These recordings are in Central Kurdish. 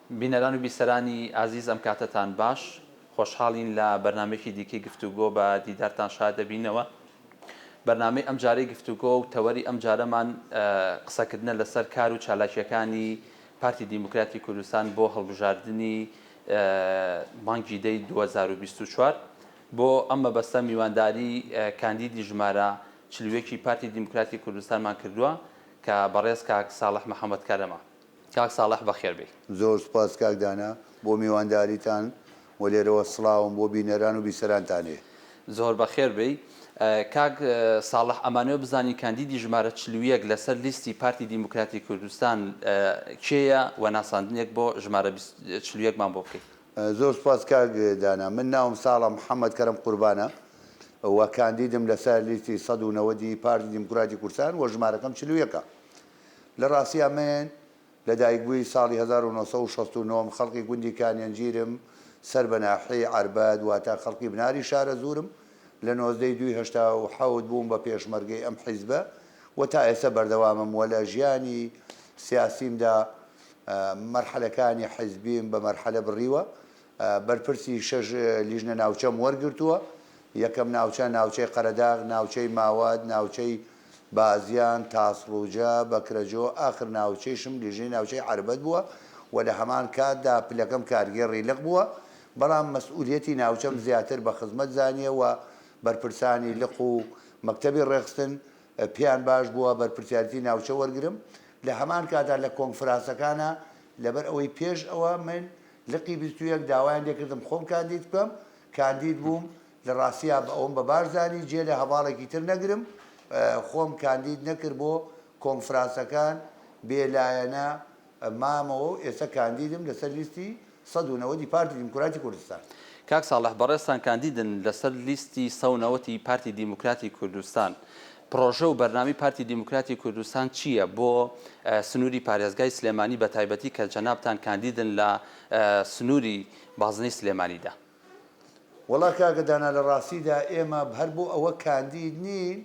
بینەران و بیسەرانی ئازیز ئەم کاتتان باش خۆشحاڵین لە بەرنمێکی دیکەی گفتوگۆ بە دیدارتان شاد دەبینەوە. بەرنامەی ئەم جارەی گفتوگۆ و تەوەری ئەم جارەمان قسەکردنە لەسەر کار و چالاکیەکانی پارتی دیموکراتی کوردستان بۆ هەڵبژاردننی مانگی دەی 2024 بۆ ئەم مەبەستە میوانداری کاندیدی ژمارە چلوێکی پارتی دیموکراتی کوردستانمان کردووە کە بەڕێز کاک ساڵح محەممەد کارەمە. کاک ساڵح بەخێر بێ. زۆر سپاس کاکدانا بۆ میوانداریتان و لێرەوە سڵاوم بۆ بینەران و بیسەرانتانێ. زۆر بەخێر بێ. کاک ساڵح ئەمانەوە بزانی کاندیدی ژمارە چلوویەک لەسەر لیستی پارتی دیموکراتی کوردستان کێیە و ناساندنێک بۆ ژمارە چلوویەکمان بۆ بکەیت. زۆر سپاس کاکدانا، من ناوم ساڵح محەممەد کەرەم قوربانە و کاندیدم لەسەر لیستی 190 پارتی دیموکراتی کوردستان و ژمارەکەم چلوویەکە. لە ڕاستیە من لە دایکبووی ساڵی 1969 خەڵکی گوندی کانیەنجیرم سەر بە ناحەی عەربەد واتە خەڵکی بناری شارە زورم لە 1970 بووم بە پێشمەرگەی ئەم حیزبە و تا ئێستا بەردەوامم وە لە ژیانی سیاسیمدا مەرحەلەکانی حیزبیم بە مەرحەلە بڕیوە. بەرپرسی 6 لیژنە ناوچەم وەرگرتووە. یەکەم ناوچەی قەرەداغ، ناوچەی ماواد، ناوچەی بازیان، تاسڕوجە، بەکرەجۆ، ئاخر ناوچەیشم لیژنەی ناوچەی عەربەد بووە و لە هەمان کاتدا پلەکەم کارگێڕی لق بووە، بەڵام مەسئولیەتی ناوچەم زیاتر بە خزمەت زانیە و بەرپرسانی لق و مەکتەبی ڕێخستن پیان باش بووە بەرپرسیارەتی ناوچە وەرگرم. لە هەمان کاتدا لە کۆنفرانسەکانە لەبەر ئەوەی پێش ئەوە من لقی 21 داوایان لێکردم خۆم کاندید بکەم، کاندید بووم. لە ڕاستیە ئەوم بە باشزانی جێ لە هەواڵێکی تر نەگرم، خۆم کاندید نەکرد بۆ کۆنفرانسەکان بێلایەنە مامەوە ئێستا کاندیدم لەسەر لیستی 190 پارتی دیموکراتی کوردستان. کاک ساڵح بەڕێستان کاندیدن لەسەر لیستی 190 پارتی دیموکراتی کوردستان. پرۆژە و بەرنامی پارتی دیموکراتی کوردستان چییە بۆ سنووری پارێزگای سلێمانی بە تایبەتی کە جەنابتان کاندیدن لە سنووری بازنەی سلێمانیدا؟ وەڵا کاکەدانا لە ڕاستیدا ئێمە هەر بۆ ئەوە کاندید نین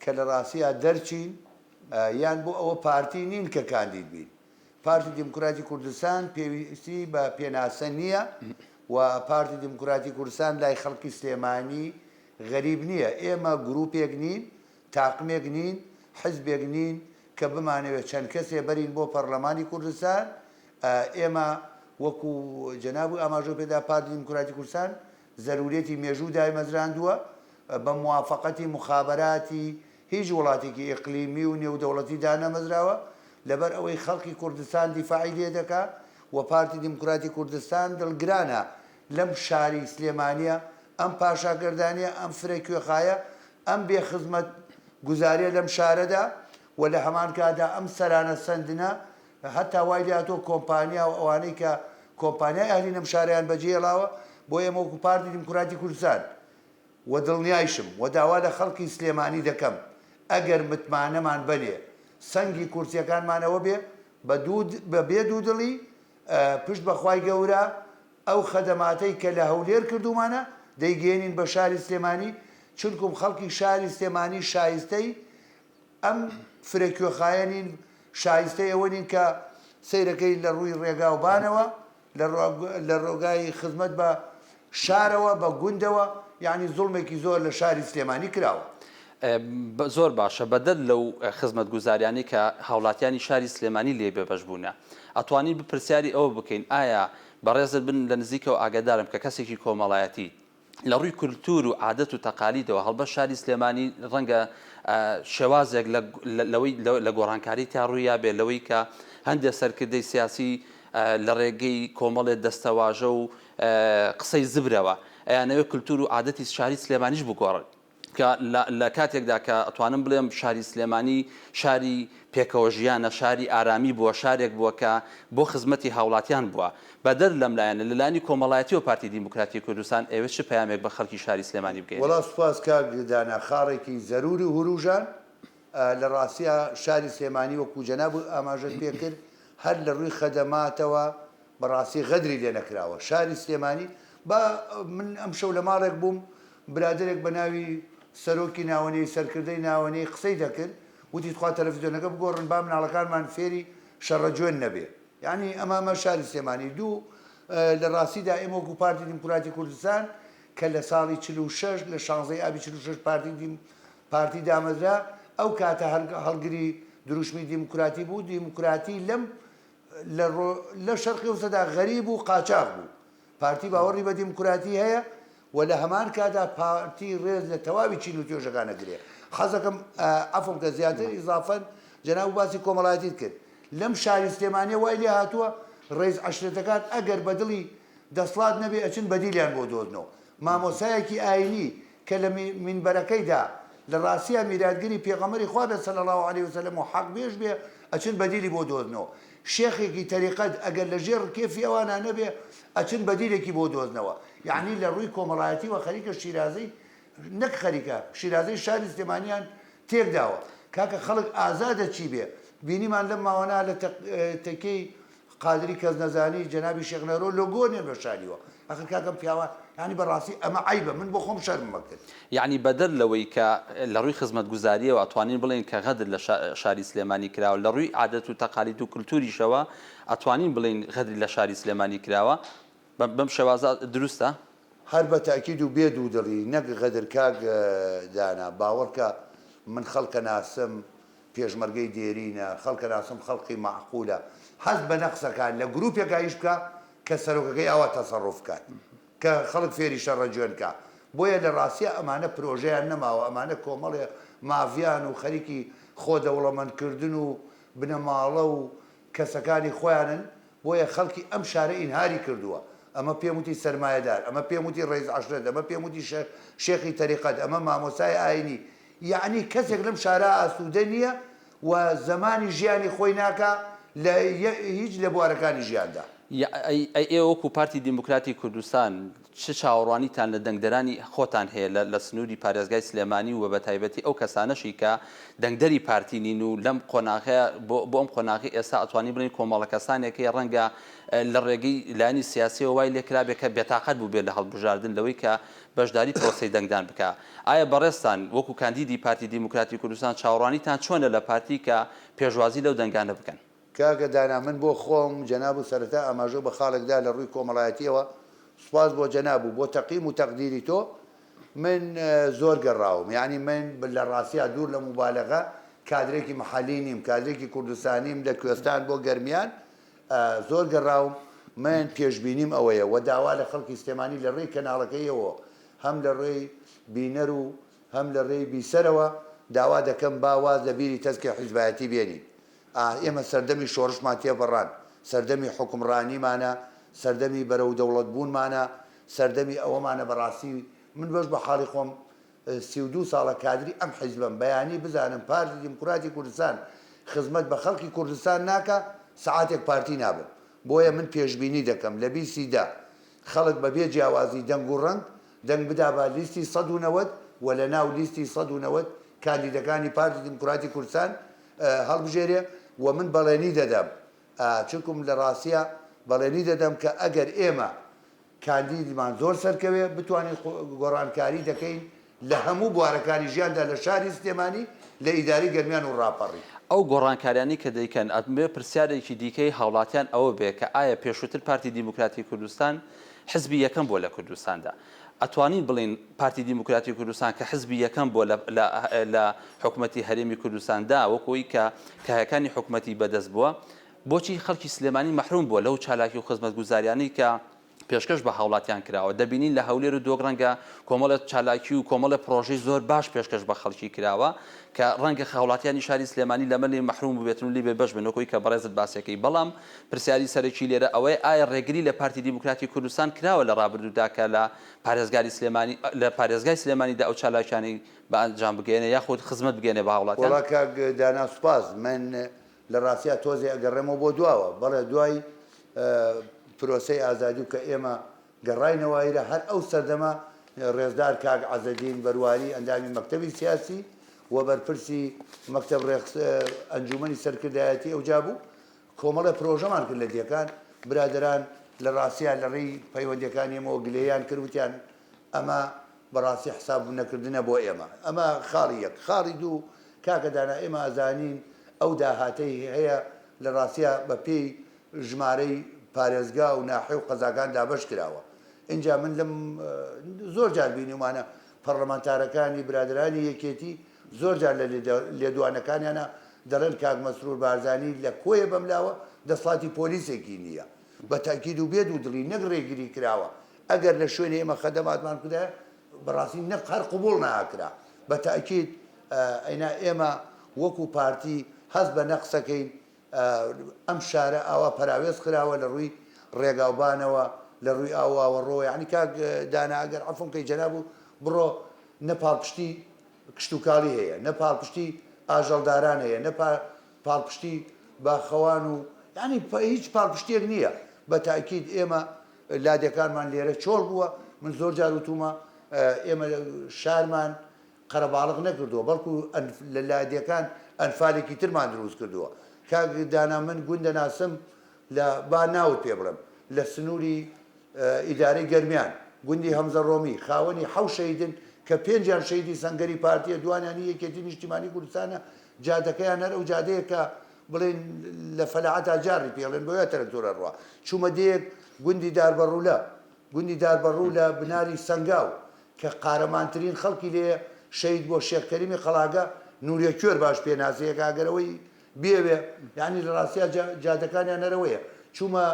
کە لە ڕاستیە دەرچین یان بۆ ئەوە پارتی نین کە کاندید بین. پارتی دیموکراتی کوردستان پێویستی بە پێناسە نییە و پارتی دیموکراتی کوردستان لای خەڵکی سلێمانی غەریب نییە. ئێمە گروپێک نین، تاقمێک نین، حزبێک نین کە بمانەوێت چەند کەسێ بەرین بۆ پەرلەمانی کوردستان. ئێمە وەکو جەناب ئاماژە پێدا پارتی دیموکراتی کوردستان زەرورەتی مێژوو دایمەزراندووە بە موافقەتی مخابەراتی هیچ وڵاتێکی ئیقلیمی و نێودەوڵەتی دانەمەزراوە لەبەر ئەوەی خەڵکی کوردستان دیفاعی لێ دەکا و پارتی دیموکراتی کوردستان دڵگرانە لەم شاری سلێمانیە، ئەم پاشاگەردانیە، ئەم فرەکوێخایە، ئەم بێخزمەت گوزاریە لەم شارەدا و لە هەمان کاتدا ئەم سەرانە سندنە هەتا وای دەهاتۆ کۆمپانیا و ئەوانەی کە کۆمپانیای ئەهلی نەم شاریان بەجێڵاوە بۆ ئێمە وەکو پارتی دیموکراتی کوردستان و دڵنیایشم و داوا لە خەڵکی سلێمانی دەکەم ئەگەر متمانەمان بنێ سەنگی کورسیەکانمانەوە بێ بە بێدوودڵی پشت بەخوای گەورە ئەو خەدەماتەی کە لە هەولێر کردومانە دەیگەێنین بە شاری سلێمانی، چونکم خەڵکی شاری سلێمانی شایستەی ئەم فرەکوێخایە نین، شایستەی ئەوە نین کە سەیرەکەی لە ڕووی ڕێگاوبانەوە لە ڕۆگای خزمەت بە شارەوە بە گوندەوە، یعنی زوڵمێکی زۆر لە شاری سلێمانی کراوە. زۆر باشە. بەدەر لەو خزمەت گوزاریانی کە هاوڵاتیانی شاری سلێمانی لێ بێبەش بوونە، ئەتوانین بپرسیاری ئەوە بکەین ئایا بەڕێزت بن لە نزیکەوە ئاگادارم کە کەسێکی کۆمەڵایەتی لە ڕووی کولتور و عادەت و تەقالیدەوە هەڵبەت شاری سلێمانی ڕەنگە شێوازێک لە گۆڕانکاری تا ڕوویا بێ لەوەی کە هەندێک سەرکردەی سیاسی لە ڕێگەی کۆمەڵێت دەستەواژە و قسەی زبرەوە ئەیانەوێت کولتور و عادەتی شاری سلێمانیش بگۆڕن کە لە کاتێکدا کە ئەتوانم بڵێم شاری سلێمانی شاری پێکەوە ژیانە، شاری ئارامی بووە، شارێک بووە کە بۆ خزمەتی هاوڵاتیان بووە. بەدەر لەم لایەنە لەلایەنی کۆمەڵایەتی و پارتی دیموکراتی کوردستان ئێوە چ پەیامێک بە خەڵکی شاری سلێمانی بگەین؟ وەڵا سوپاس کاکدانا، خاڕێکی زەروری و هوروژان لە ڕاستیە شاری سلێمانی وەکو جەناب ئاماژەت پێ کرد هەر لە ڕووی خەدەماتەوە بەڕاستی غەدری لێ نەکراوە. شاری سلێمانی من ئەم شەو لە ماڵێک بووم، برادێک بە ناوی سەرۆکی ناوەنەی سەرکردەی ناوەنەی قسەی دەکرد، وتی تخوا تەلەڤیزیۆنەکە بگۆڕن با مناڵەکانمان فێری شەڕە جوێن نەبێ. يعني أمام شاری سلێمانی دوو لە ڕاستیدا ئێمە وەکو پارتی دیموکراتی کوردستان کە لە ساڵی 46 لە 16 ئابی 46 پارتی دامەزرا ئەو کاتە هەڵگری دروشمی دیموکراتی بوو. دیموکراتی لە شەرقی وسەدا غەریب و قاچاق بوو. پارتی باوەڕی بە دیموکراتی هەیە و لە هەمان کادا پارتی ڕێز لە تەواوی چین و توێژەکانەگرێ. حەزەکەم عەفوم کە زیاتر ئیزافەن جەناب باسی کۆمەڵایەتیت کرد. لەم شاری سلێمانیە وای لێ هاتووە ڕێز عەشرەتەکان ئەگەر بەدڵی دەسڵات نەبێ ئەچن بەدیلیان بۆ دۆزنەوە. مامۆسایەکی ئاینی کە لە مینبەرەکەیدا لە ڕاستیە میراتگەری پێغەمبەری خوا بێ صلی الله علیه وسلم و حەق بێژ بێ ئەچن بەدیلی بۆ دۆزنەوە. شێخێکی تەریقەت ئەگەر لە ژێر کێفی ئەوانە نەبێ ئەچن بەدیلێکی بۆ دۆزنەوە. یعنی لە ڕووی کۆمەڵایەتی و خەریکە شیرازەی نەک خەریکە شیرازەی شاری سلێمانیان تێکداوە. کاکە خەڵک ئازادە چی بێ بینیمان لەم ماوەنا لە تەکەی قادری کەس نەزانی جەنابی شێخ نەرۆ لۆگۆ نێن بە شاریوە. ئەخر کاکەم پیاوە ینی بەڕاستی ئەمە عیبە من بۆ خۆم شەرممە کرد. یعنی بەدەر لەوەی کە لە ڕووی خزمەتگوزاریەوە ئەتوانین بڵێن کە غەدر لە شاری سلێمانی کراوە لە ڕووی عادەت و تەقالید و کولتوریشەوە ئەتوانین بڵێن غەدری لە شاری سلێمانی کراوە بەم شێوازە دروستە؟ هەر بە تاکید و بێ دوودڵی نەک غەدر کاک دانا باوەڕکە من خەڵکە ناسم پێشمەرگەی دێرینە خەڵکە ناسم خەڵقی معقولە حەز بە نەقسەکان لە گروپێکایش بکە کە سەرۆکەکەی ئەوە تەسەڕوف بکات کە خەڵک فێری شەڕەجوێنکە. بۆیە لە ڕاستیە ئەمانە پرۆژەیان نەماوە ئەمانە کۆمەڵێ مافیان و خەریکی خۆدەوڵەمەندکردن و بنەماڵە و کەسەکانی خۆیانن. بۆیە خەڵکی ئەم شارە ئینهاری کردووە. ئەمە پێم وتی سەرمایەدار ئەمە پێم وتی ڕێز عەشرەت ئەمە پێم وتی شێخی تەریقەت ئەمە مامۆسای ئاینی. یعنی کەسێک لەم شارە ئاسوودە نییە و زمانی ژیانی خۆی ناکە لە هیچ لە بوارەکانی ژیاندا. ئێوە وەکو پارتی دیموکراتی کوردستان چ چاوەڕوانیتان لە دەنگدەرانی خۆتان هەیە لە سنووری پارێزگای سلێمانی و بە تایبەتی ئەو کەسانەشی کە دەنگدەری پارتی نین و لەم قۆناغەیە بۆ ئەم قۆناغی ئێستا ئەتوانی بڵین کۆمەڵە کەسانێکی ڕەنگە لە ڕێگەی لایانی سیاسی وای لێکرابێت کە بێتاقەت بوو بێت لە هەڵبژاردن لەوەی کە بەشداری پرۆسەی دەنگدان بکە. ئایا بەڕێستان وەکو کاندیدی پارتی دیموکراتی کوردستان چاوەڕوانیتان چۆنە لە پارتی کە پێشوازی لەو دەنگانە بکەن؟ کاکە دانا من بۆ خۆم جەناب و سەرەتا ئاماژە بە خاڵێکدا لە ڕووی کۆمەڵایەتیەوە سوپاس بۆ جەناب و بۆ تەقیم و تەقدیری تۆ من زۆر گەڕاوم. یعنی من لە ڕاستیە دوور لە مبالەغە کادرێکی مەحەلی نیم کادرێکی کوردستانیم لە کوێستان بۆ گەرمیان زۆر گەڕاوم. من پێشبینیم ئەوەیە و داوا لە خەڵکی سلێمانی لە ڕێی کەناڵەکەیەوە هەم لە ڕێی بینەر و هەم لە ڕێی بیسەرەوە داوا دەکەم باواز لە بیری تەسکی حیزبایەتی بێنین. ئێمە سەردەمی شۆڕشمان تێبڕان سەردەمی حکومڕانیمانە سەردەمی بەرەو دەوڵەت بوونمانە سەردەمی ئەوەمانە بەڕاستی من بەش بە حاڵی خۆم 32 ساڵە کادری ئەم حیزبم بەیانی بزانم پارتی دیموکراتی کوردستان خزمەت بە خەڵکی کوردستان ناکە سەعاتێک پارتی نابم. بۆیە من پێشبینی دەکەم لە بیسیدا خەڵک بەبێ جیاوازی دەنگ و ڕەنگ دەنگ بدا بە لیستی 190 و لە ناو لیستی 190 کاندیدەکانی پارتی دیموکراتی کوردستان هەڵبژێرێ و من بەڵێنی دەدەم چونکم لە ڕاستیە بەڵێنی دەدەم کە ئەگەر ئێمە کاندیدمان زۆر سەرکەوێ بتوانین گۆڕانکاری دەکەین لە هەموو بوارەکانی ژیاندا لە شاری سلێمانی لە ئیداری گەرمیان و ڕاپەڕی. ئەو گۆڕانکاریانی کە دەیکەن ئەمێ پرسیارێکی دیکەی هاوڵاتیان ئەوە بێ کە ئایا پێشووتر پارتی دیموکراتی کوردستان حزبی یەکەم بۆ لە کوردستاندا ئەتوانین بڵین پارتی دیموکراتی کوردستان کە حزبی یەکەم بۆ لە حکوومەتی هەرێمی کوردستاندا وەکوی کە کایەکانی حکوومەتی بەدەست بووە بۆچی خەڵکی سلێمانی مەحروم بووە لەو چالاکی و خزمەتگوزاریانی کە پێشکەش بە هاوڵاتیان کراوە. دەبینین لە هەولێر و دۆگ ڕەنگە کۆمەڵە چالاکی و کۆمەڵە پرۆژەی زۆر باش پێشکەش بە خەڵکی کراوە کە ڕەنگە هاوڵاتیانی شاری سلێمانی لەمە لێ مەحروم ببێتن و لی بێ بەش بنەکۆی کە بەڕێزت باسەکەی. بەڵام پرسیاری سەرەکی لێرە ئەوەی ئایا ڕێگری لە پارتی دیموکراتی کوردستان کراوە لە ڕابردوودا کە لە پارێزگای سلێمانیدا ئەو چالاکیانی بە ئەنجام بگەێنێ یاخود خزمەت بگەێنێ بە هاوڵاتیان؟ وەڵا کاک دانا سوپاس من لە ڕاستیە تۆزێ ئەگەڕێمەوە بۆ دواوە بەڵێ دوای پرۆسەی ئازادی و کە ئێمە گەڕاینەوەیرە هەر ئەو سەردەما ڕێزدار کاک عەزەدین بەرواری ئەندامی مەکتەبی سیاسی و بەرپرسی مەکتەب ئەنجومەنی سەرکردایەتی ئەوجا بوو کۆمەڵە پرۆژەمان کرد لە دیەکان برادران لە ڕاستیان لە ڕێی پەیوەندیەکانی ئێمەوە گلەیان کردوتیان ئەمە بەڕاستی حساب نەکردنە بۆ ئێمە ئەمە خاڵی یەک. خاڵی دوو کاکە دانا ئێمە ئەزانین ئەو داهاتەی هەیە لە ڕاستیە بە پێی ژمارەی پارێزگا و ناحێ و قەزاکان دابەش کراوە اینجا من لەم زۆر جار بینیمانە پەرلەمانتارەکانی برادرانی یەکێتی زۆر جار لە لێدوانەکانیانە دەڵێن کاک مەسرور بارزانی لە کۆیە بەملاوە دەسڵاتی پۆلیسێکی نییە بە تاکید و بێت و دڵی نەک ڕێگیری کراوە ئەگەر لە شوێنی ئێمە خەدەماتمان کودایە بەڕاستی نەک هەر قبوڵ ناکرا بە تاکید ئەینا ئێمە وەکو پارتی هەست بە نەقسەکەین ئەم شارە ئاوا پەراوێز خراوە لە ڕووی ڕێگاوبانەوە لە ڕووی ئاواوەڕۆ یعنی کاک دانا ئەگەر عەفوم کەی جەناب و بڕۆ نە پاڵپشتی کشتتوکاڵی هەیە نە پاڵپشتی ئاژەڵداران هەیە نە پاڵپشتی باخەوان و ینی هیچ پاڵپشتێک نییە بە تاکید ئێمە لادەکانمان لێرە چۆڵ بووە من زۆر جار وتومە ئێمە شارمان قەرەباڵغ نەکردووە بەڵکو لە لادیەکان ئەنفالێکی ترمان دروست کردووە کاک دانا من گوندە ناسم لە با ناوت پێ بڵم لە سنووری ئیدارەی گەرمیان گوندی هەمزە ڕۆمی خاوەنی حەو شەیدن کە پێنجیان شەیدی سەنگەری پارتیە دوانیانی یەکێتی نیشتیمانی کوردستانە جادەکەیان هەر ئەو جادەیە کە بڵێن لە فەلاعەتا جاری پێڵێن بۆیە تەرەکتۆرە ڕوا چوومە دێک گوندی داربەڕوولە گوندی داربەڕوو لە بناری سەنگاو کە قارەمانترین خەڵکی لێ شەید بۆ شێخ کەریمی خەڵاگە نوریە کوێر باش پێناسەیە کاگەرەوەی بێوێ یعنی لە ڕاستیا جادەکانیان نەرەوەیە چوومە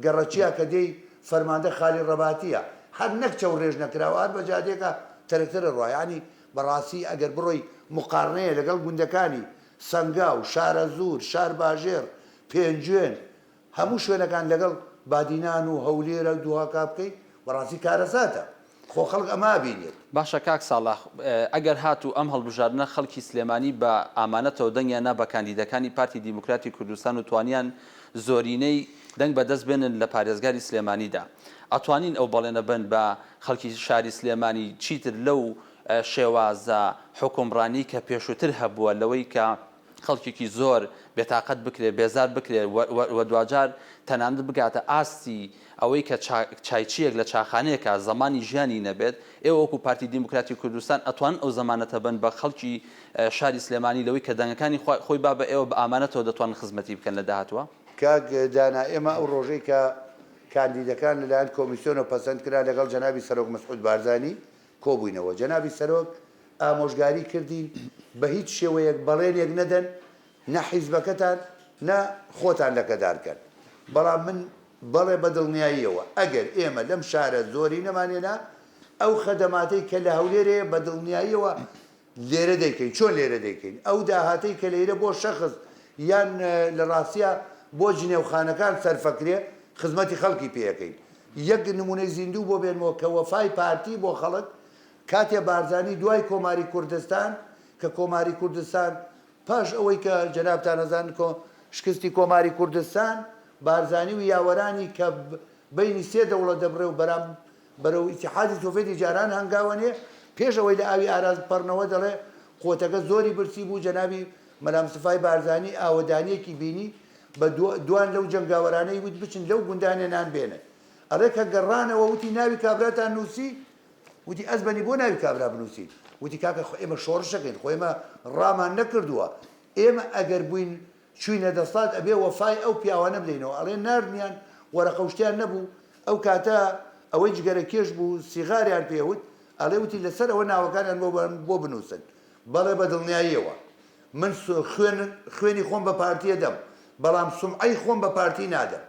گەڕەچیا کە دەی فەرماندە خالی ڕەباتیە هەر نەک چەو ڕێژ نەکراوە هەر بە جادێکە تەرەکتەرە ڕوا ینی بەڕاستی ئەگەر بڕۆی مقارنەیە لەگەڵ گوندەکانی سەنگاو شارە زوور شار باژێر پێنجوێن هەموو شوێنەکان لەگەڵ بادینان و هەولێرە دوهاکا بکەیت بەڕاستی کارەساتە خۆ خەڵک ئەما بینێت باشە کاک ساڵح ئەگەر هاتوو ئەم هەڵبژاردنە خەڵکی سلێمانی بە ئامانەتەوە دەنگیانە بە کاندیدەکانی پارتی دیموکراتی کوردستان و توانیان زۆرینەی دەنگ بەدەست بێنن لە پارێزگاری سلێمانیدا ئەتوانین ئەو بەڵێنە بن بە خەڵکی شاری سلێمانی چیتر لەو شێوازە حکومڕانی کە پێشووتر هەبووە لەوەی کە خەڵکێکی زۆر بێتاقەت بکرێت بێزار بکرێت وە دوجار تەناند بگاتە ئاستی ئەوەی کە چایچیەک لە چاخانەیەکە زمانی ژیانی نەبێت ئێوە وەکو پارتی دیموکراتی کوردستان ئەتوان ئەو زمانەتە بن بە خەڵکی شاری سلێمانی لەوەی کە دەنگەکانی خۆی با بە ئێوە بە ئامانەتەوە دەتوان خزمەتی بکەن لە داهاتوە کاک دانا ئێمە ئەو ڕۆژەی کە کاندیدەکان لەلایەن کۆمیسیۆنە پەسەند کرا لەگەڵ جەنابی سەرۆک مەسعود بارزانی کۆبووینەوە جەنابی سەرۆک ئامۆژگاری کردین بە هیچ شێوەیەک بەڵێنێک نەدەن نە حیزبەکەتان نە خۆتان لەکەدارکەن بەڵام من بەڵێ بە دڵنیاییەوە ئەگەر ئێمە لەم شارە زۆری نەمانێنا ئەو خەدەماتەی کە لە هەولێرەیە بە دڵنیاییەوە لێرە دەیکەین چۆن لێرە دەیکەین ئەو داهاتەی کە لێرە بۆ شەخص یان لە ڕاستیە بۆ جنێوخانەکان سەرفەکرێ خزمەتی خەڵکی پێەکەین یەک نمونەی زیندوو بۆ بێنەوە کە وەفای پارتی بۆ خەڵک کاتێ بارزانی دوای کۆماری کوردستان کە کۆماری کوردستان پاش ئەوەی کە جەنابتان نەزان شکستی کۆماری کوردستان بارزانی و یاوەرانی کە بینی سێ دەوڵەت دەبڕێ و بەرەو ئیتیحادی سۆڤێتی جاران هەنگاوەنێ پێش ئەوەی لە ئاوی ئاراز پەڕنەوە دەڵێ قوتەکە زۆری برسی بوو جەنابی مەلام سفای بارزانی ئاوەدانیەکی بینی بە دوان لەو جەنگاوەرانەی وت بچن لەو گوندانێ نان بێنن ئەڕێ کە گەڕانەوە وتی ناوی کابراتان نووسی وتی ئەزبەنی بۆ ناوی کابرا بنووسین وتی کاکە ئێمە شۆڕشەکەین خۆ ئێمە ڕامان نەکردووە ئێمە ئەگەر بووین چوینە دەسڵات ئەبێ وەفای ئەو پیاوانە بدەینەوە ئەڵێ ناردنیان وەرەقەوشتیان نەبوو ئەو کاتە ئەوەی جگەرە کێش بوو سیغاریان پێوت ئەڵێ وتی لەسەر ئەوە ناوەکانیان بۆ بنووسن بەڵێ بە دڵنیاییەوە من خوێنی خۆم بە پارتیە دەم بەڵام سومعەی خۆم بە پارتی نادەم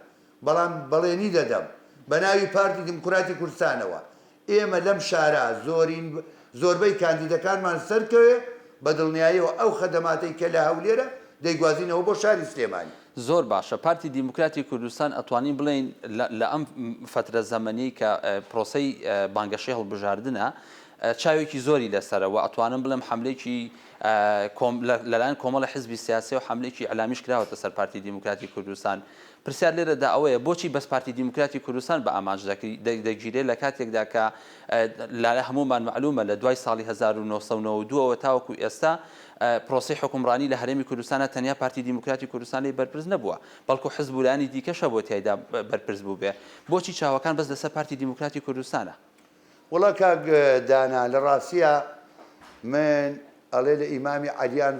بەڵام بەڵێنی دەدەم بە ناوی پارتی دیموکراتی کوردستانەوە ئێمە لەم شارە زۆربەی کاندیدەکانمان سەرکەوێ بە دڵنیاییەوە ئەو خەدەماتەی کە لە هەولێرە دەیگوازینەوە بۆ شاری سلێمانی زۆر باشە پارتی دیموکراتی کوردستان ئەتوانین بڵێن لە ئەم فترە زەمەنی کە پرۆسەی بانگەشەی هەڵبژاردنە چاوێکی زۆری لەسەرەوە ئەتوانم بڵێم حملێکی لەلایەن کۆمەڵە حزبی سیاسی و حملێکی ئەلامیش کراوەتە سەر پارتی دیموکراتی کوردستان پرسیار لێرەدا ئەوەیە بۆچی بەس پارتی دیموکراتی کوردستان بە ئاماژ دەگیرێت لە کاتێکدا کە لە هەمومان معلومە لە دوای ساڵی 1992ەوە تاوەکو ئێستا پرۆسی حکومڕانی لە هەرێمی کوردستانە تەنیا پارتی دیموکراتی کوردستانی بەرپرس نەبووە بەڵکو حزبولانی دیکەشە بۆ تیایدا بەرپرس بوو بێ بۆچی چاوەکان بەس لەسەر پارتی دیموکراتی کوردستانە وڵا کاک دانا لە ڕاستیە من ئەڵێ لە ئیمامی عەلیان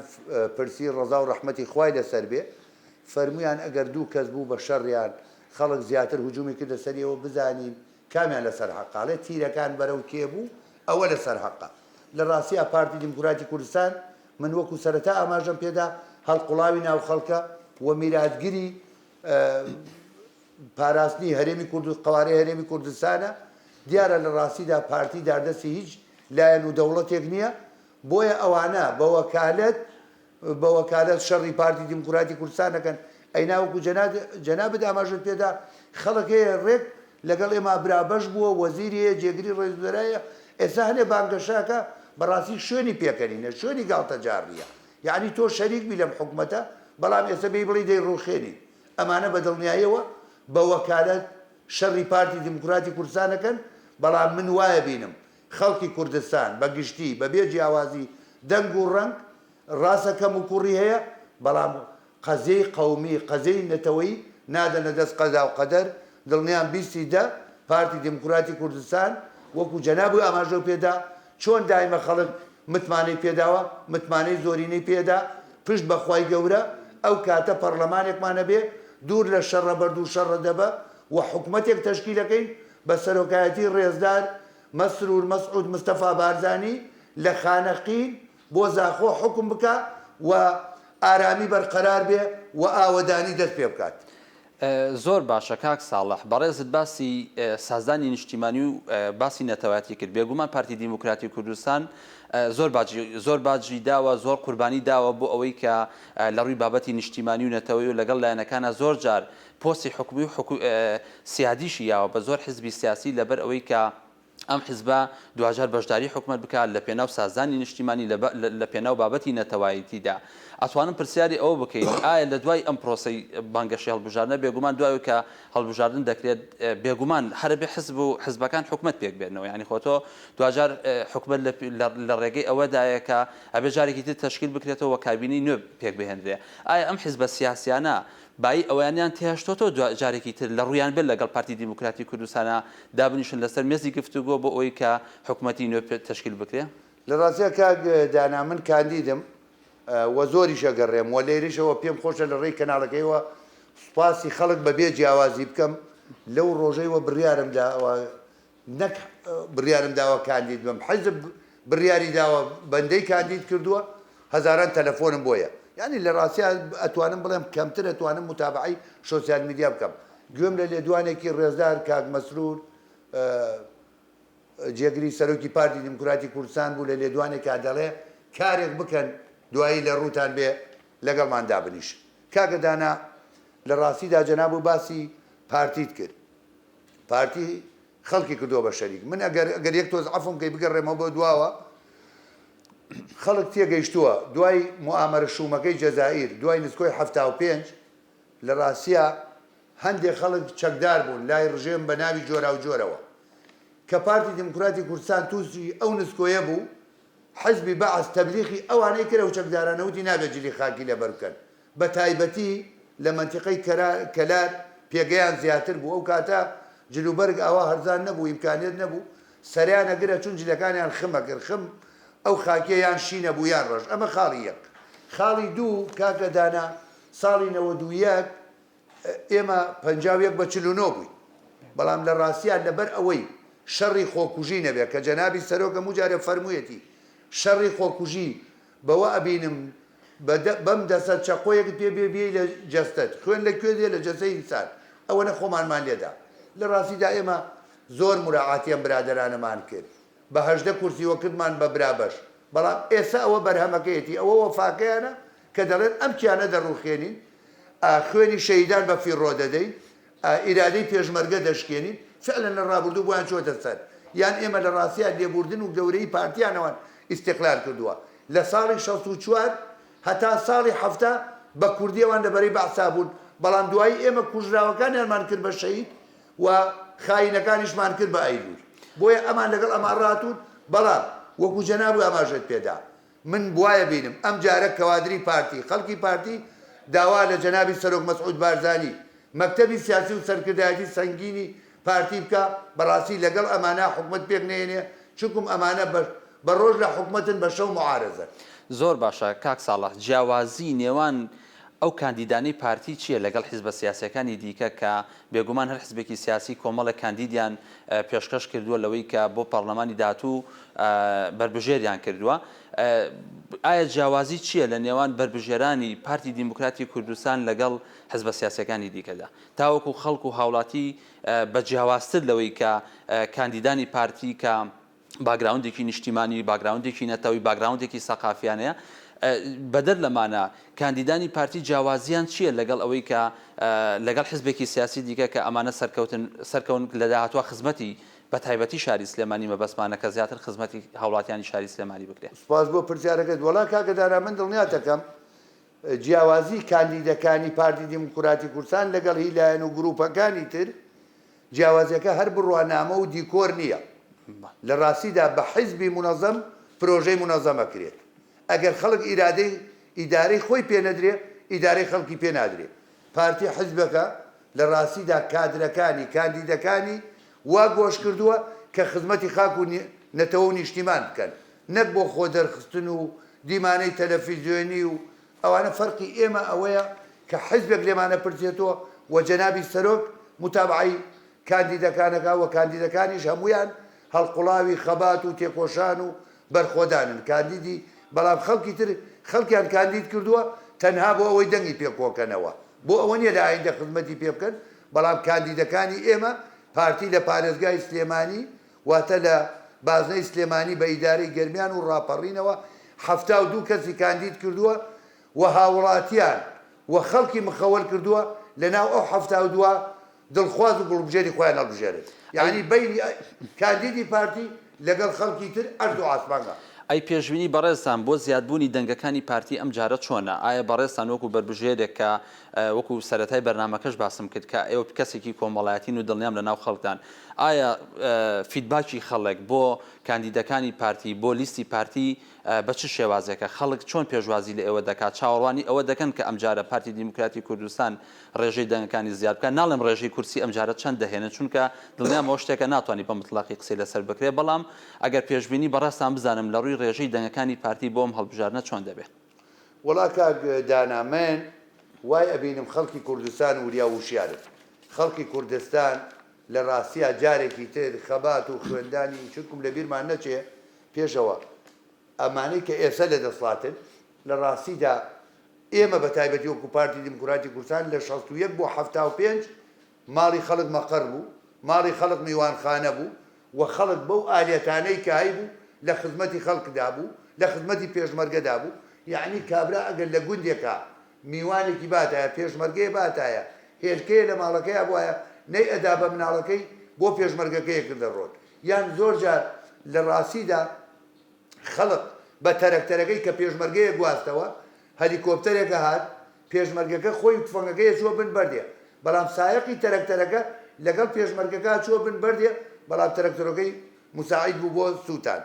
پرسی ڕەزا و ڕەحمەتی خوای لەسەر بێ فەرمویان ئەگەر دوو کەس بوو بە شەڕیان خەڵک زیاتر هجوومی کردە سەریەوە بزانین کامیان لەسەر حەقاڵێ تیرەکان بەرەو کێ بوو ئەوە لەسەر حەقا لە ڕاستیە پارتی دیموکراتی کوردستان من وەکو سەرەتا ئاماژەم پێدا هەڵقوڵاوی ناو خەڵکە و میراثگیری پاراستنی هەرێمی قوارەی هەرێمی کوردستانە دیارە لە ڕاستیدا پارتی داردەستی هیچ لایەن و دەوڵەتێک نییە بۆیە ئەوانە بە وەکالەت شەڕی پارتی دیموکراتی کوردستان دەکەن ئەیناوەکو جەنابەت ئاماژت پێدا خەڵک هەیە ڕێک لەگەڵ ئێمە برابەش بووە وەزیری هەیە جێگری ڕێزبەرایە ئێستا هەنێ بانگەشاکە بەڕاستی شوێنی پێکەنینە شوێنی گاڵتە جاڕیە یعنی تۆ شەریک بی لەم حکومەتە بەڵام ئێستا بێ بڵی دەی ڕوخێنی ئەمانە بە دڵنیاییەوە بە وەکالەت شەڕی پارتی دیموکراتی کوردستانەکەن بەڵام من وایە بینم خەڵکی کوردستان بە گشتی بە بێ جیاوازی دەنگ و ڕەنگ ڕاستەکەم و کوڕی هەیە بەڵام قەزەی قەومی قەزەی نەتەوەی نادەنە دەست قەزا و قەدەر دڵنیان بیستی دە پارتی دیموکراتی کوردستان وەکو جەنابووی ئاماژە پێدا چۆن دایمە خەڵک متمانەی پێداوە متمانەی زۆرینەی پێدا پشت بەخوای گەورە ئەو کاتە پەرلەمانێکمانە بێ دوور لە شەڕە بەرد و شەڕە دەبە و حکومەتێک تەشکیلەکەین بە سەرۆکایەتی ڕێزدار مەسرور مەسعود مستەفا بارزانی لە خانەقین بۆ زاخۆ حکم بکە و ئارامی بەرقەرار بێ و ئاوەدانی دەست پێ بکات. زۆر باشە کاک ساڵح بەڕێزت باسی سازانی نیشتیمانی و باسی نەتەوەیەتی کرد بێگومان پارتی دیموکراتی کوردستان زۆر باجی داوە زۆر قوربانی داوە بۆ ئەوەی کە لە ڕووی بابەتی نیشتیمانی و نەتەوەی و لەگەڵ لایەنەکانە زۆر جار پۆستی حکومی و سیادیشی یاوە بە زۆر حزبی سیاسی لەبەر ئەوەی کە ئەم حزبە دوجار بەشداری حکومت بکات لە پێناو سازانی نیشتیمانی لە پێناو بابەتی نەتەوایەتیدا ئەتوانم پرسیاری ئەوە بکەین ئایا لە دوای ئەم پرۆسەی بانگەشی هەڵبژاردنە بێگومان دوای کە هەڵبژاردن دەکرێت بێگومان هەربێ حزب و حزبەکان حکومت پێک بێنەوە یعنی خۆتۆ دوجار حکومت لە ڕێگەی ئەوەدایە کە ئەبێ جارێکی تر تەشکیل بکرێتەوە کابینی نوێ پێک بهێنرێ ئایا ئەم حزبە سیاسیانە بای ئەویانیان تێهشتۆ جارێکی تر لە ڕویان بێت لەگەڵ پارتی دیموکراتی کوردستانە دابنیشن لەسەر مێزی گفتوگۆ بۆ ئەوەی کە حکوومەتی نوێ تەشکیل بکرێ لە ڕاستیە کاک دانا من کاندیدم وە زۆریشە گەڕێم وە لێریشەوە پێم خۆشە لە ڕێی کەناڵەکەیەوە سوپاسی خەڵک بەبێ جیاوازی بکەم لەو ڕۆژەیەوە بڕیارم داوە نەک بڕیارم داوە کاندید بم حەزب بڕیاری داوە بەندەی کاندید کردووە هەزاران تەلەفۆنم بۆیە یعنی لە ڕاستیە ئەتوانم بڵێم کەمتر ئەتوانم متابعی سۆسیال میدیا بکەم گوێم لە لێدوانێکی ڕێزدار کاک مەسرور جێگری سەرۆکی پارتی دیموکراتی کوردستان بوو لە لێدوانێکا دەڵێ کارێک بکەن دوایی لە ڕووتان بێ لەگەڵمان دابنیش کاکە دانا لە ڕاستیدا جەناب و باسی پارتیت کرد پارتی خەڵکی کردووە بە شەریک من ئەگەر یەک تۆز عەفوم کەی بگەڕێمەوە بۆ دواوە خەڵک تێگەیشتووە دوای موامەرە شومەکەی جەزائیر دوای نسکۆی 75 لە ڕاستیە هەندێک خەڵک چەکدار بوون لای ڕژێم بە ناوی جۆرا و جۆرەوە کە پارتی دیموکراتی کوردستان تووسی ئەو نسکۆیە بوو حزبی بەعەز تەبلیغی ئەوانەی کرە و چەکدارانەوتی نابێت جلی خاکی لەبەر بکەن بە تایبەتی لە منتیقەی کەلار پێگەیان زیاتر بوو ئەو کاتە جلوبەرگ ئەوە هەرزان نەبوو ئیمکانێت نەبوو سەریان ئەگرە چون جلەکانیان خمەکرد خم ئەو خاکیەیان شینە بوو یان ڕەش ئەمە خاڵی یەک خاڵی دوو کاکە دانا ساڵی 91 ئێمە 51 بە 49 بووی بەڵام لە ڕاستیان لەبەر ئەوەی شەڕی خۆکوژی نەبێت کە جەنابی سەرۆکە موجارە فەرموویەتی شەڕی خۆکوژی بەوە ئەبینم بەم دەسە چەقۆیەک پێ بێ لە جەستەت خوێن لەکوێ دێ لە جەسەی ئینسان ئەوەنە خۆمانمان لێدا لە ڕاستیدا ئێمە زۆر مراعاتیان برادرانەمان کرد بە 18 کورسیوە کردمان بە برابەش بەڵام ئێستا ئەوە بەرهەمەکەیەتی ئەوە وەفاکەیانە کە دەڵێن ئەم کیانە دەڕوخێنین خوێنی شەیدان بە فیڕۆ دەدەین ئیرادەی پێشمەرگە دەشکێنین فعلا لە ڕابردوو بۆیان چۆتە سەر یان ئێمە لە ڕاستیان لێبوردن و گەورەی پارتیانەوەن ئیستیقلال کردووە لە ساڵی 64 هەتا ساڵی 70 بە کوردیەوان لەبەرەی بەعسا بوون بەڵام دوایی ئێمە کوژراوەکانیانمان کرد بە شەهید و خاینەکانیشمان کرد بە ئەیلول بۆیە ئەمان لەگەڵ ئەمان ڕاتون بەڵام وەکو جەنابوو ئاماژەت پێدا من بوایە بینم ئەم جارە کەوادری پارتی خەڵکی پارتی داوا لە جەنابی سەرۆک مەسعود بارزانی مەکتەبی سیاسی و سەرکردایەتی سەنگینی پارتی بکە بەڕاستی لەگەڵ ئەمانە حکومت پێک نێنێ چونکم ئەمانە بە ڕۆژ لە حکومەتن بە شەو معارەزە زۆر باشە کاک ساڵح جیاوازی نێوان ئەو کاندیدانی پارتی چییە لەگەڵ حیزبە سیاسەکانی دیکە کە بێگومان هەر حزبێکی سیاسی کۆمەڵە کاندیدیان پێشکەش کردووە لەوەی کە بۆ پەرلەمانی داهاتوو بربژێریان کردووە. ئایا جیاوازی چییە لە نێوان بربژێرانی پارتی دیموکراتی کوردستان لەگەڵ حزبە سیاسەکانی دیکەدا تاوەکو خەڵک و هاوڵاتی بە جیاوازتر لەوەی کە کاندیدانی پارتی کە باگراوندێکی نیشتیمانی باگراوندێکی نەتەوەی باگراوندێکی سەقافیانەیە بەدەر لەمانە کاندیدانی پارتی جیاوازیان چییە لەگەڵ ئەوەی کە لەگەڵ حزبێکی سیاسی دیکە کە ئەمانە سەرکەون لە داهاتوە خزمەتی بە تایبەتی شاری سلێمانی مەبەستمانە کە زیاتر خزمەتی هاوڵاتیانی شاری سلێمانی بکرێت. سپاس بۆ پرسیارەکەت. وەڵا کاکەدارا من دڵنیات دەکەم جیاوازی کاندیدەکانی پارتی دیموکراتی کوردستان لەگەڵ هیلایەن و گروپەکانی تر جیاوازیەکە هەر بڕوانامە و دیکۆر نییە. لە ڕاستیدا بە حیزبی منەظەم پرۆژەی منەظەمە کرێت. ئەگەر خەڵک ئیرادەی ئیدارەی خۆی پێ نەدرێ ئیدارەی خەڵکی پێ نادرێ. پارتی حیزبەکە لە ڕاستیدا کادرەکانی کاندیدەکانی وا گۆش کردووە کە خزمەتی خاک و نەتەوە و نیشتیمان بکەن، نەک بۆ خۆ دەرخستن و دیمانەی تەلەڤیزیۆنی و ئەوانە. فەرقی ئێمە ئەوەیە کە حیزبێک لێمانە پرسێتەوە و جەنابی سەرۆک متابعی کاندیدەکانەکە و کاندیدەکانیش هەمویان هەڵقوڵاوی خەبات و تێکۆشان و بەرخۆدانن کاندیدی، بەڵام خەڵکی تر خەڵکیان کاندید کردووە تەنها بۆ ئەوەی دەنگی پێکۆکەنەوە، بۆ ئەوە نیە لە ئایندە خزمەتی پێ بکەن. بەڵام کاندیدەکانی ئێمە پارتی لە پارێزگای سلێمانی واتە لە بازنەی سلێمانی بە ئیدارەی گەرمیان و ڕاپەڕینەوە 72 کەسی کاندید کردووە و هاوڵاتیان و خەڵکی مخەوەر کردووە لەناو ئەو 72 دڵخواز و گوڵبژێری خۆیان هەڵبژێرن. یعنی بینی کاندیدی پارتی لەگەڵ خەڵکی تر ئەرد و ئاسمانە. ئەی پێشبینی بەڕێزان بۆ زیادبوونی دەنگەکانی پارتی ئەم جارە چۆنە؟ ئایا بەڕێزان وەکو بربژێرێک کە وەکو سەرەتای بەرنامەکەش باسم کرد کە ئێوە کەسێکی کۆمەڵایەتین و دڵنیام لە ناو خەڵکدان، ئایا فیدباکی خەڵک بۆ کاندیدەکانی پارتی بۆ لیستی پارتی بە چ شێوازێکە خەڵک چۆن پێشوازی لە ئێوە دەکات؟ چاوەڕوانی ئەوە دەکەن کە ئەم جارە پارتی دیموکراتی کوردستان ڕێژەی دەنگەکانی زیاد بکە؟ ناڵێم ڕێژەی کورسی ئەم جارە چەند دەهێنن، چونکە دڵنیام ئەوە شتێکە ناتوانانی بە مطلقی قسەی لەسەر بکرێت. بەڵام ئەگەر پێشبینی بەڕاستان بزانم لە ڕووی ڕێژەی دەنگەکانی پارتی بۆم هەڵبژارنە چۆن دەبێت؟ وڵا کاک دانامێن وای ئەبینم خەڵکی کوردستان وریا وشیارن. خەڵکی کوردستان لە ڕاستیە جارێکی تر خەبات و خوێندانی چکم لە بیرمان نەچێ پێشەوە ئەمانەی کە ئێستا لە دەسڵاتن لە ڕاستیدا ئێمە بە تایبەتی وەکو پارتی دیموکراتی کوردستان لە 61 بۆ 75 ماڵی خەڵک مەقەر بوو، ماڵی خەڵک میوانخانە بوو و خەڵک بەو ئالێتانەی کە هەیبوو لە خزمەتی خەڵکدا بوو، لە خزمەتی پێشمەرگەدا بوو. یعنی کابرا ئەگەر لە گوندێکە میوانێکی باتایە پێشمەرگەیە باتایە هێلکەیە لە ماڵەکەیە بواە نەی ئەدا بە مناڵەکەی بۆ پێشمەرگەکەیە کردە ڕۆت. یان زۆر جار لە ڕاستیدا خەڵک بە تەرەکتەرەکەی کە پێشمەرگەیە گواستەوە هەلیکۆپتەرێکە هات پێشمەرگەکە خۆی تفەنگەکەیە چوە بن بەردێ، بەڵام سایقی تەرەکتەرەکە لەگەڵ پێشمەرگەکە چوە بن بەردێ، بەڵام تەرەکتەرەکەی مساعید بوو بۆ سووتان.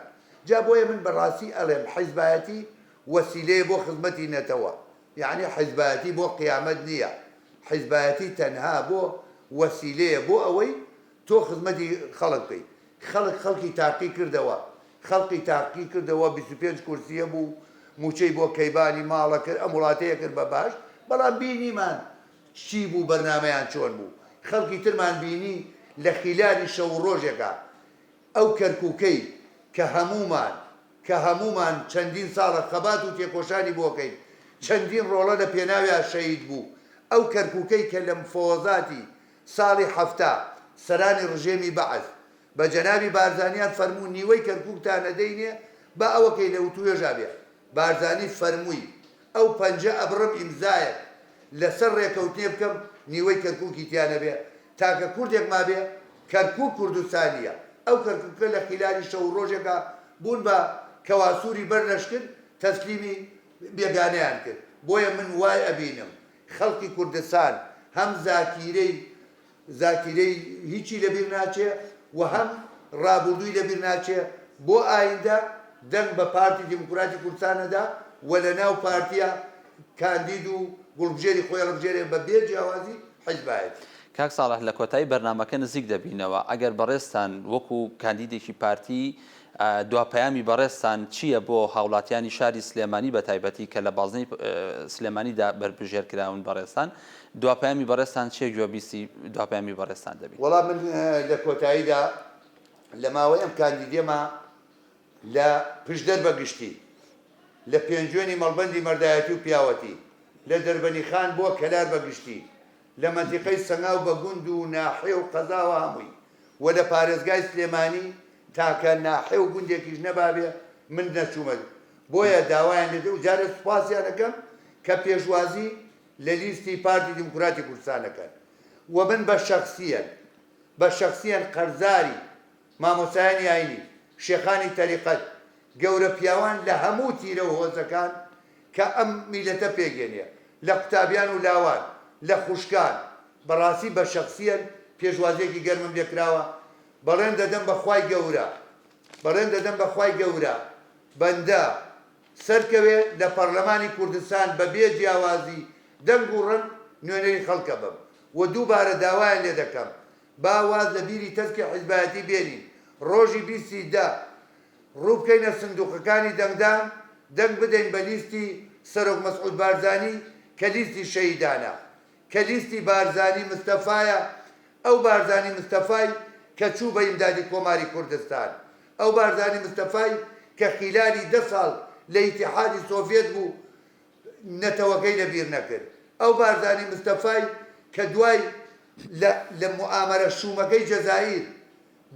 جا بۆیە من بەڕاستی ئەڵێم حیزبایەتی وەسیلەیە بۆ خزمەتی نەتەوە، یعنی حیزبایەتی بۆ قیامەت نییە، حیزبایەتی تەنها بۆ وەسیلەیە بۆ ئەوەی تۆ خزمەتی خەڵک بکەی. خەڵکی تاقی کردەوە، خەڵکی تاقی کردەوە 25 کورسیە بوو موچەی بۆ کەیبانی ماڵە کرد، ئەم وڵاتەیە کرد بە باش، بەڵام بینیمان چی بوو بەرنامەیان چۆن بوو. خەڵکی ترمان بینی لە خیلانی شەو ڕۆژێکە ئەو کەرکووکەی کە هەمومان چەندین ساڵە خەبات و تێکۆشانی بۆکەین، چەندین ڕۆڵە لە پێناویان شەهید بوو. ئەو کەرکووکەی کە لە مفۆزاتی ساڵی هەفتا سەرانی ڕژێمی بەعەز بە جەنابی بارزانیان فەرموو نیوەی کەرکووکتان نەدەینێ بە ئەوەکەی لە وتوێژا بێ. بارزانی فەرمووی ئەو پەنجە ئەبڕم ئیمزایە لەسەر ڕێکەوتنێ بکەم نیوەی کەرکووکی تیانە بێ تاکە کوردێک ما بێ کەرکووک کوردستانیە. ئەو کەرکووکە لە خیلانی شەو ڕۆژێکە بوون بە کەواسووری بەرنەشکرد تەسلیمی بێگانەیان کرد. بۆیە من وای ئەبینم خەڵکی کوردستان هەم زاکیرەی هیچی لەبیر ناچێ و هەم ڕابردووی لەبیر ناچێ. بۆ ئایندە دەنگ بە پارتی دیموکراتی کوردستانەدا و لە ناو پارتیە کاندید و گوڵبژێری خۆی ڕبژێرێ بە بێ جیاوازی حیزبایەتی. کاک ساڵح لە کۆتایی بەرنامەکە نزیک دەبینەوە. ئەگەر بەڕێستان وەکو کاندیدێکی پارتی دواپەیامی بەڕێستان چییە بۆ هاوڵاتیانی شاری سلێمانی بە تایبەتی کە لە بازنەی سلێمانیدا بربژێرکراون بەڕێستان دواپەیامی بەڕێستان چێ گوێبیستی دواپەیامی بەڕێستان دەبێت؟ وەڵام من لە کۆتاییدا لە ماوەی ئەم کاندیدێمە لە پشت دەربەگشتی لە پێنجوێنی مەڵبەندی مەردایەتی و پیاوەتی لە دەربەنی خان بۆ کەلار بەگشتی لە مەنتیقەی سەنگاو بە گوند و ناحێ و قەزاوە هەمووی و لە پارێزگای سلێمانی تاکە ناحێ و گوندێکیش نەبابێ من نەچوومە بۆیە داوایان لێ و جارە سوپاسیان دەکەم کە پێشوازی لە لیستی پارتی دیموکراتی کوردستانەکەن و من بە شەخسیەن قەرزاری مامۆسایانی ئاینی شێخانی تەریقەت گەورە پیاوان لە هەموو تیرە و هۆزەکان کە ئەم میلەتە پێگەنێ لە قوتابیان و لاوان لە خوشکان بەڕاستی بە شەخسیەن پێشوازێکی گەرمم لێکراوە بەڵێن دەدەم بەخوای گەورە بەندە سەرکەوێ لە پەرلەمانی کوردستان بە بێ جیاوازی دەنگ و ڕەنگ نوێنەری خەڵکە بم و دووبارە داوایان لێ دەکەم باواز لە بیری تەسکی حیزبایەتی بێنین ڕۆژی 20 ڕوو بکەینە سندوقەکانی دەنگدان دەنگ بدەین بە لیستی سەرۆک مەسعود بارزانی کە لیستی شەهیدانە کە لیستی بارزانی مستەفایە ئەو بارزانی مستەفای کە چوو بە ئیمدادی کۆماری کوردستان ئەو بارزانی مستەفای کە خیلالی 10 ساڵ لە ئیتیحادی سۆڤێت بوو نەتەوەکەی لەبیر نەکرد ئەو بارزانی مستەفای کە دوای لە موامەرە شومەکەی جەزایر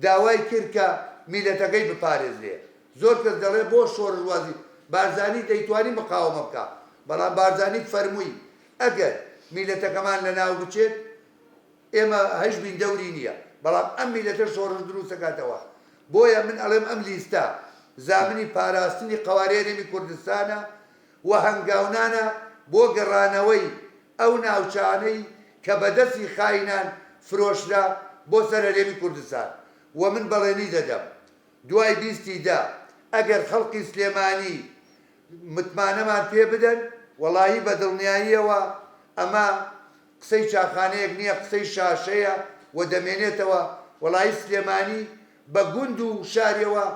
داوای کرد کە میلەتەکەی بپارێزرێ زۆر کەس دەڵێ بۆ شۆڕژوازی بارزانی دەیتوانی مقاومە بکە بەڵام بارزانی فەرمووی ئەگەر میلەتەکەمان لە ناو بچێت ئێمە هەش بین دەوری نییە بەڵام ئەم میلەتە شۆڕژ دروست دەکاتەوە بۆیە من ئەڵێم ئەم لیستە زامنی پاراستنی قەوارێرێمی کوردستانە و هەنگاونانە بۆ گەڕانەوەی ئەو ناوچانەی کە بەدەستی خاینان فرۆشرا بۆ سەرهەرێمی کوردستان و من بەڵێنی دەدەم دوای 20 ئەگەر خەڵقی سلێمانی متمانەمان پێ بدەن وەڵاهی بە دڵنیاییەوە ئەمە قسەی چاخانەیەک نییە قسەی شاشەیە و دەمێنێتەوە وەڵاهی سلێمانی بە گوند و شاریەوە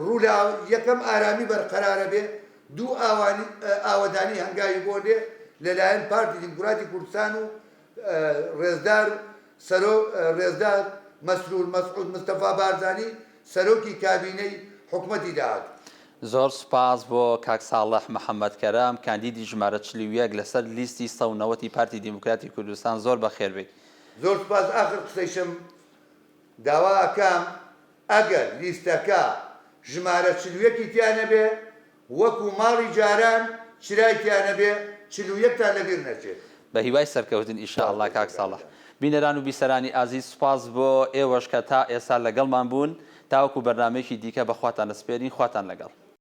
ڕوو لە یەکەم ئارامی بەرقەرارە بێ دوو ئاوەدانی هەنگاوی بۆ لێ لەلایەن پارتی دیموکراتی کوردستان و ڕێزدار مەسرور مەسعود مستەفا بارزانی سەرۆکی کابینەی حکومەتی داهات. زۆر سوپاس بۆ کاک ساڵح محەممەد کەرام کاندیدی ژمارە 41 لەسەر لیستی 190 پارتی دیموکراتی کوردستان زۆر بەخێر بێت. زۆر سوپاس ئاخر قسەیشم داوا ئەکەم ئەگەر لیستەکە ژمارە 41 تیانە بێ وەکو ماڵی جاران چرای تیانە بێ 41تان لەبیر نەچێت. بە هیوای سەرکەوتن ئینشاءالله کاک ساڵح. بینەران و بیسەرانی ئازیز سوپاس بۆ ئێوەش کە تا ئێستا لەگەڵمان بوون تاوەکو بەرنامەیەکی دیکە بەخواتان دەسپێرین خواتان لەگەڵ.